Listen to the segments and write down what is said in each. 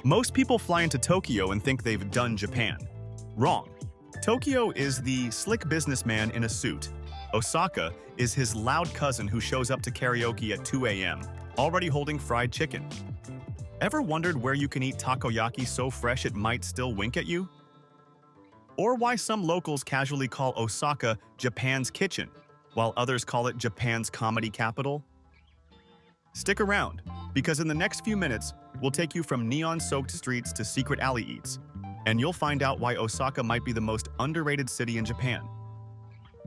Most people fly into Tokyo and think they've done Japan. Wrong. Tokyo is the slick businessman in a suit. Osaka is his loud cousin who shows up to karaoke at 2 a.m., already holding fried chicken. Ever wondered where you can eat takoyaki so fresh it might still wink at you? Or why some locals casually call Osaka Japan's kitchen, while others call it Japan's comedy capital? Stick around, because in the next few minutes, we'll take you from neon-soaked streets to secret alley eats, and you'll find out why Osaka might be the most underrated city in Japan.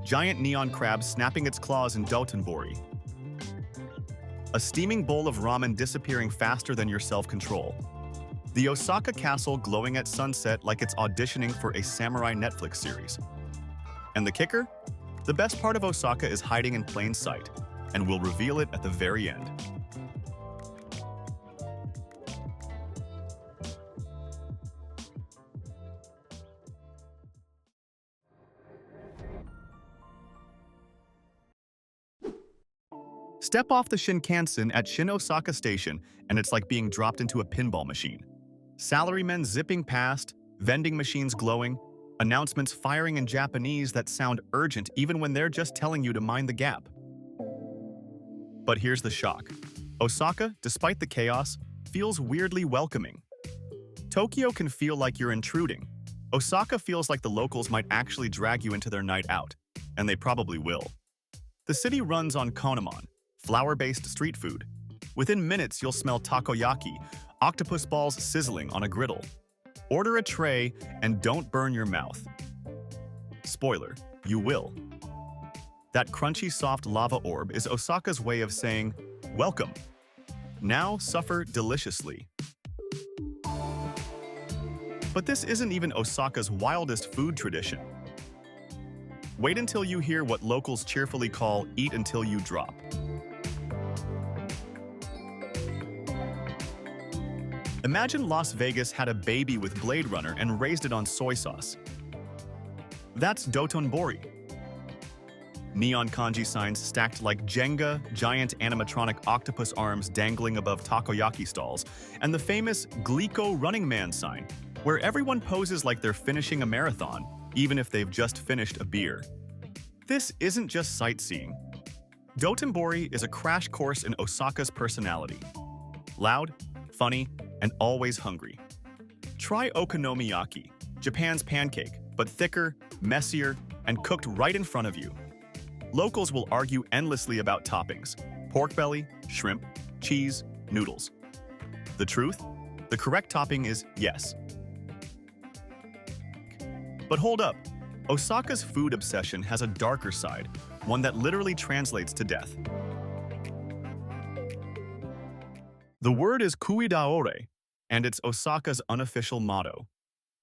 Giant neon crab snapping its claws in Dotonbori. A steaming bowl of ramen disappearing faster than your self-control. The Osaka Castle glowing at sunset like it's auditioning for a samurai Netflix series. And the kicker? The best part of Osaka is hiding in plain sight, and we'll reveal it at the very end. Step off the Shinkansen at Shin Osaka Station, and it's like being dropped into a pinball machine. Salarymen zipping past, vending machines glowing, announcements firing in Japanese that sound urgent even when they're just telling you to mind the gap. But here's the shock. Osaka, despite the chaos, feels weirdly welcoming. Tokyo can feel like you're intruding. Osaka feels like the locals might actually drag you into their night out, and they probably will. The city runs on Kuromon, flour-based street food. Within minutes, you'll smell takoyaki, octopus balls sizzling on a griddle. Order a tray and don't burn your mouth. Spoiler, you will. That crunchy, soft lava orb is Osaka's way of saying, welcome. Now suffer deliciously. But this isn't even Osaka's wildest food tradition. Wait until you hear what locals cheerfully call eat until you drop. Imagine Las Vegas had a baby with Blade Runner and raised it on soy sauce. That's Dotonbori. Neon kanji signs stacked like Jenga, giant animatronic octopus arms dangling above takoyaki stalls, and the famous Glico Running Man sign, where everyone poses like they're finishing a marathon, even if they've just finished a beer. This isn't just sightseeing. Dotonbori is a crash course in Osaka's personality. Loud, funny, and always hungry. Try okonomiyaki, Japan's pancake, but thicker, messier, and cooked right in front of you. Locals will argue endlessly about toppings: pork belly, shrimp, cheese, noodles. The truth? The correct topping is yes. But hold up. Osaka's food obsession has a darker side, one that literally translates to death. The word is kuidaore, and it's Osaka's unofficial motto.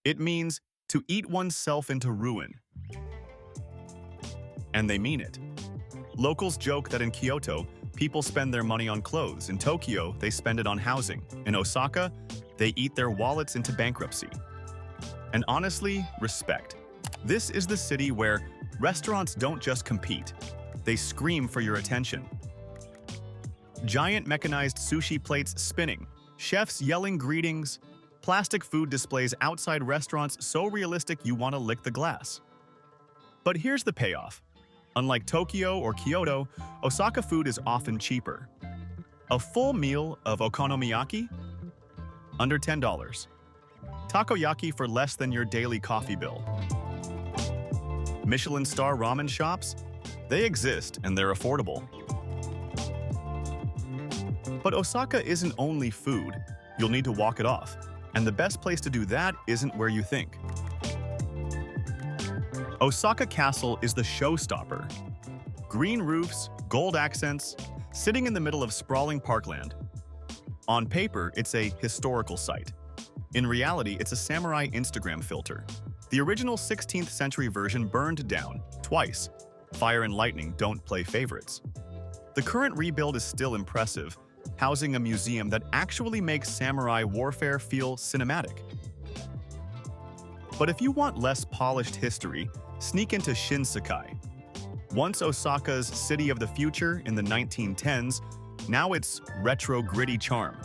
It means to eat oneself into ruin. And they mean it. Locals joke that in Kyoto, people spend their money on clothes. In Tokyo, they spend it on housing. In Osaka, they eat their wallets into bankruptcy. And honestly, respect. This is the city where restaurants don't just compete, they scream for your attention. Giant mechanized sushi plates spinning, chefs yelling greetings, plastic food displays outside restaurants so realistic you want to lick the glass. But here's the payoff. Unlike Tokyo or Kyoto, Osaka food is often cheaper. A full meal of okonomiyaki? Under $10. Takoyaki for less than your daily coffee bill. Michelin star ramen shops? They exist and they're affordable. But Osaka isn't only food. You'll need to walk it off. And the best place to do that isn't where you think. Osaka Castle is the showstopper. Green roofs, gold accents, sitting in the middle of sprawling parkland. On paper, it's a historical site. In reality, it's a samurai Instagram filter. The original 16th century version burned down twice. Fire and lightning don't play favorites. The current rebuild is still impressive, housing a museum that actually makes samurai warfare feel cinematic. But if you want less polished history, sneak into Shinsekai. Once Osaka's city of the future in the 1910s, now it's retro gritty charm.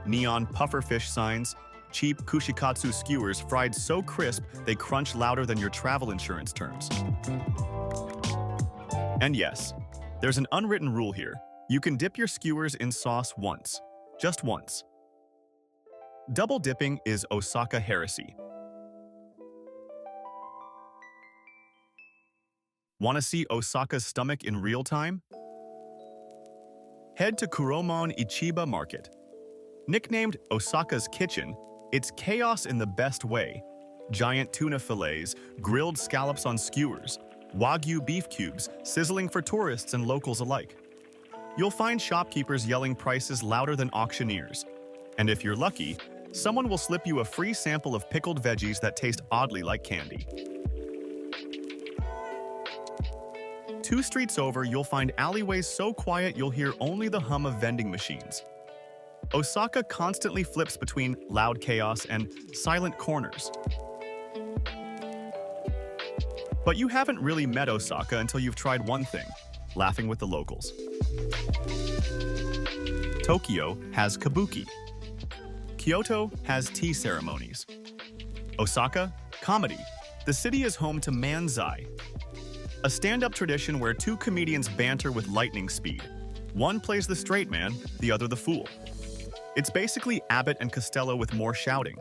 Neon pufferfish signs, cheap kushikatsu skewers fried so crisp they crunch louder than your travel insurance terms. And yes, there's an unwritten rule here. You can dip your skewers in sauce once. Just once. Double dipping is Osaka heresy. Want to see Osaka's stomach in real time? Head to Kuromon Market. Nicknamed Osaka's Kitchen, it's chaos in the best way. Giant tuna fillets, grilled scallops on skewers, Wagyu beef cubes sizzling for tourists and locals alike. You'll find shopkeepers yelling prices louder than auctioneers. And if you're lucky, someone will slip you a free sample of pickled veggies that taste oddly like candy. 2 streets over, you'll find alleyways so quiet you'll hear only the hum of vending machines. Osaka constantly flips between loud chaos and silent corners. But you haven't really met Osaka until you've tried one thing: laughing with the locals. Tokyo has kabuki. Kyoto has tea ceremonies. Osaka, comedy. The city is home to manzai, a stand-up tradition where 2 comedians banter with lightning speed. One plays the straight man, the other the fool. It's basically Abbott and Costello with more shouting.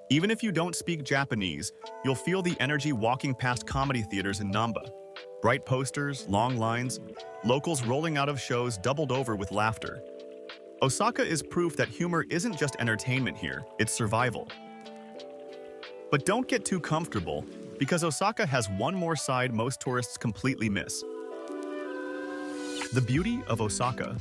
Even if you don't speak Japanese, you'll feel the energy walking past comedy theaters in Namba. Bright posters, long lines, locals rolling out of shows doubled over with laughter. Osaka is proof that humor isn't just entertainment here, it's survival. But don't get too comfortable, because Osaka has one more side most tourists completely miss. The beauty of Osaka.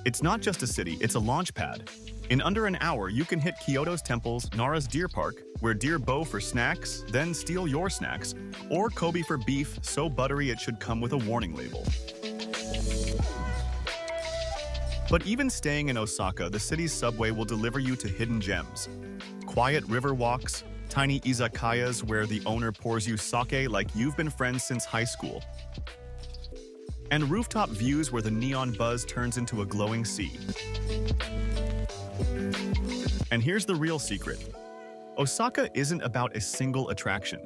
It's not just a city, it's a launchpad. In under an hour, you can hit Kyoto's temples, Nara's deer park, where deer bow for snacks, then steal your snacks, or Kobe for beef so buttery it should come with a warning label. But even staying in Osaka, the city's subway will deliver you to hidden gems. Quiet river walks, tiny izakayas where the owner pours you sake like you've been friends since high school, and rooftop views where the neon buzz turns into a glowing sea. And here's the real secret. Osaka isn't about a single attraction.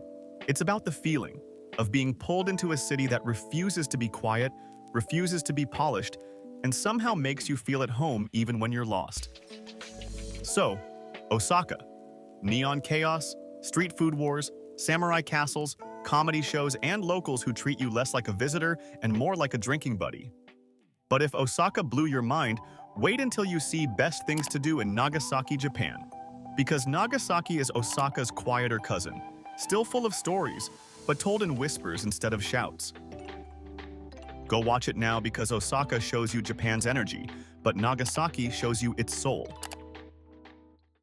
It's about the feeling of being pulled into a city that refuses to be quiet, refuses to be polished, and somehow makes you feel at home even when you're lost. So, Osaka. Neon chaos, street food wars, samurai castles, comedy shows, and locals who treat you less like a visitor and more like a drinking buddy. But if Osaka blew your mind, wait until you see best things to do in Nagasaki, Japan. Because Nagasaki is Osaka's quieter cousin, still full of stories, but told in whispers instead of shouts. Go watch it now because Osaka shows you Japan's energy, but Nagasaki shows you its soul.